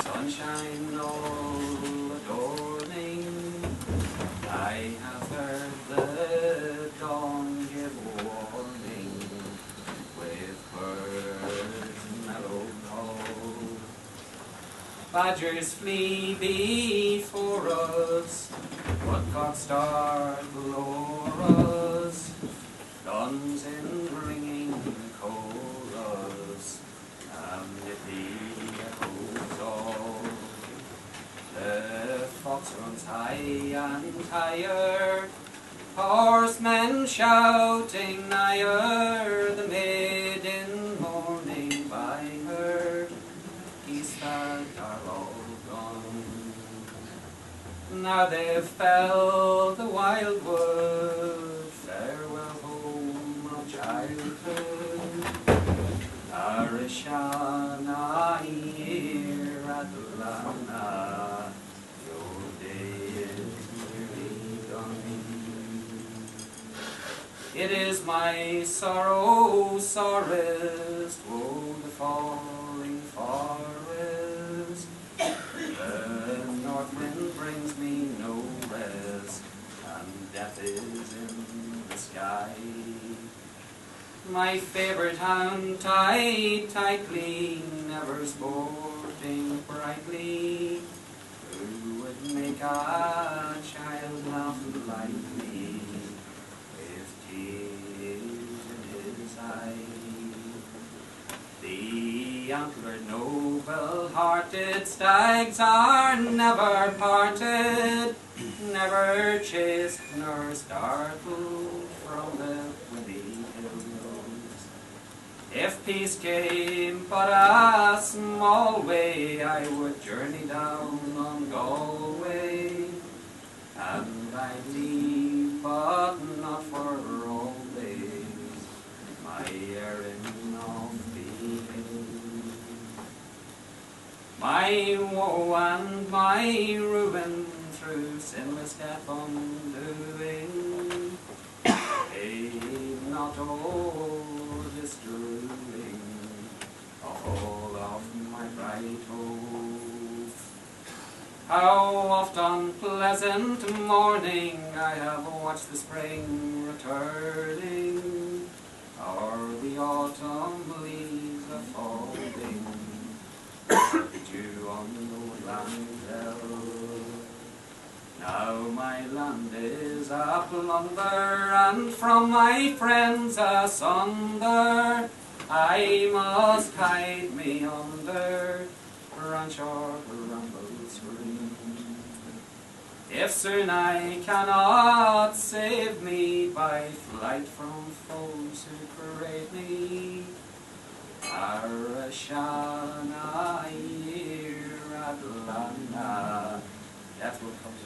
sunshine all adorning. I have heard the dawn give warning with birds mellow call. Badgers flee before us, woodcocks startle o'er us, guns in ringing chorus, amid the echoes all. The fox runs high and higher, horsemen shouting nigher, the maiden mourning by her, geese that are all gone. Now they've felled the wildwood, farewell home of childhood. Arishana here at Ghleanna, your day is nearly done. It is my sorrow sorest, woe the falling forest. The north wind brings me no rest, and death is in the sky. My favourite hound tied tightly, never sporting brightly, who would make a child laugh lightly with tears in his eye. The antlered, noble-hearted stags are never parted, never chased nor startled from the windy hills. If peace came but a small way, I would journey down on Galway, and I'd leave, but not for always, my errand of the hill. My woe and my ruin through sinless death undoing, paid not all this drooling all of my bright hope. How oft on pleasant morning I have watched the spring returning, or the autumn leaves a-falling, or the dew on the woodland dell. Now my land is a plunder, and from my friends asunder, I must hide me under branch or bramble screen. If soon I cannot save me by flight from foes who parade me, Arashana here at Ghleanna, death will come to